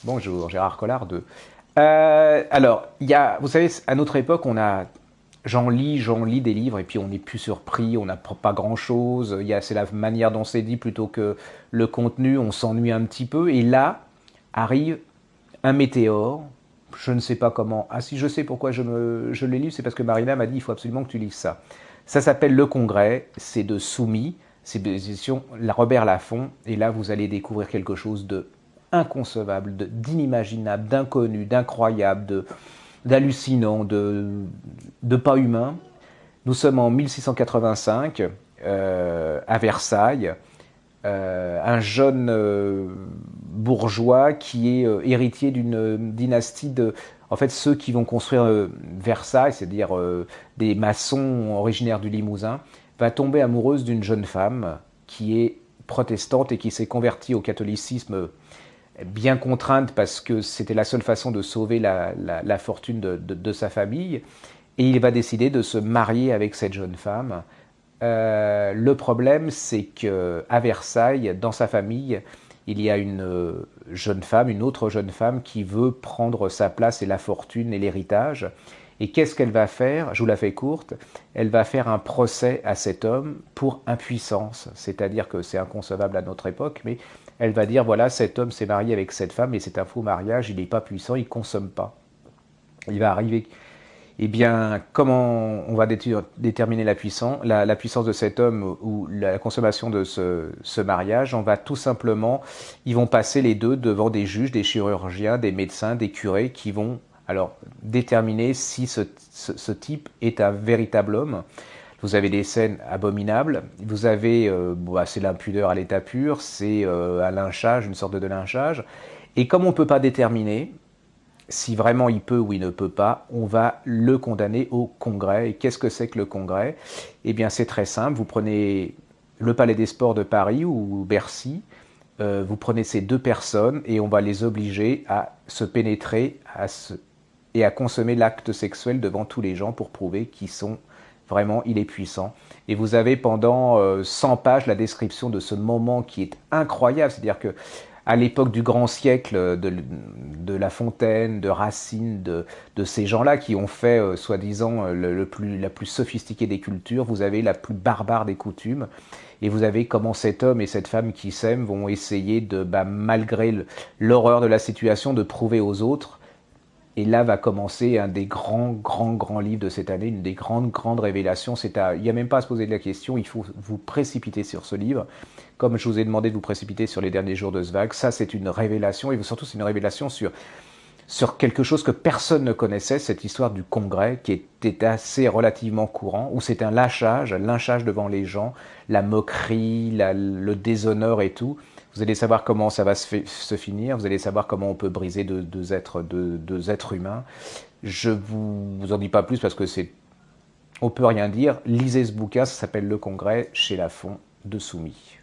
Bonjour, Gérard Collard 2. Alors, vous savez, à notre époque, j'en lis des livres et puis on n'est plus surpris, on n'apprend pas grand-chose. C'est la manière dont c'est dit plutôt que le contenu, on s'ennuie un petit peu. Et là, arrive un météore. Je ne sais pas comment. Ah si, je sais pourquoi je l'ai lu, c'est parce que Marina m'a dit il faut absolument que tu lises ça. Ça s'appelle Le Congrès, c'est de Soumis, c'est de l'édition Robert Laffont, et là vous allez découvrir quelque chose de inconcevable, d'inimaginable, d'inconnu, d'incroyable, d'hallucinant, de pas humain. Nous sommes en 1685 à Versailles. Un jeune bourgeois qui est héritier d'une dynastie en fait, ceux qui vont construire Versailles, c'est-à-dire des maçons originaires du Limousin, va tomber amoureuse d'une jeune femme qui est protestante et qui s'est convertie au catholicisme bien contrainte parce que c'était la seule façon de sauver la fortune de sa famille. Et il va décider de se marier avec cette jeune femme. Le problème, c'est qu'à Versailles, dans sa famille, il y a une autre jeune femme qui veut prendre sa place et la fortune et l'héritage. Et qu'est-ce qu'elle va faire? Je vous la fais courte. Elle va faire un procès à cet homme pour impuissance. C'est-à-dire que c'est inconcevable à notre époque, mais elle va dire, voilà, cet homme s'est marié avec cette femme et c'est un faux mariage, il n'est pas puissant, il ne consomme pas. Il va arriver. Eh bien, comment on va déterminer la puissance de cet homme ou la consommation de ce mariage? On va tout simplement, ils vont passer les deux devant des juges, des chirurgiens, des médecins, des curés qui vont alors déterminer si ce type est un véritable homme. Vous avez des scènes abominables, vous avez, c'est l'impudeur à l'état pur, c'est un lynchage, une sorte de lynchage. Et comme on ne peut pas déterminer, si vraiment il peut ou il ne peut pas, on va le condamner au Congrès. Et qu'est-ce que c'est que le Congrès? Eh bien, c'est très simple. Vous prenez le Palais des Sports de Paris ou Bercy, vous prenez ces deux personnes et on va les obliger à se pénétrer et à consommer l'acte sexuel devant tous les gens pour prouver qu'ils sont vraiment, il est puissant. Et vous avez pendant 100 pages la description de ce moment qui est incroyable. C'est-à-dire que à l'époque du grand siècle de La Fontaine, de Racine, de ces gens-là qui ont fait, soi-disant, la plus sophistiquée des cultures, vous avez la plus barbare des coutumes, et vous avez comment cet homme et cette femme qui s'aiment vont essayer malgré l'horreur de la situation, de prouver aux autres. Et là va commencer un des grands livres de cette année, une des grandes révélations. Il n'y a même pas à se poser de la question, il faut vous précipiter sur ce livre. Comme je vous ai demandé de vous précipiter sur les derniers jours de Zweig, ça c'est une révélation, et surtout c'est une révélation sur quelque chose que personne ne connaissait, cette histoire du Congrès qui était assez relativement courant, où c'est un lynchage devant les gens, la moquerie, le déshonneur et tout. Vous allez savoir comment ça va se finir, vous allez savoir comment on peut briser deux êtres humains. Je vous en dis pas plus parce que on peut rien dire. Lisez ce bouquin, ça s'appelle Le Congrès chez Laffont de Soumis.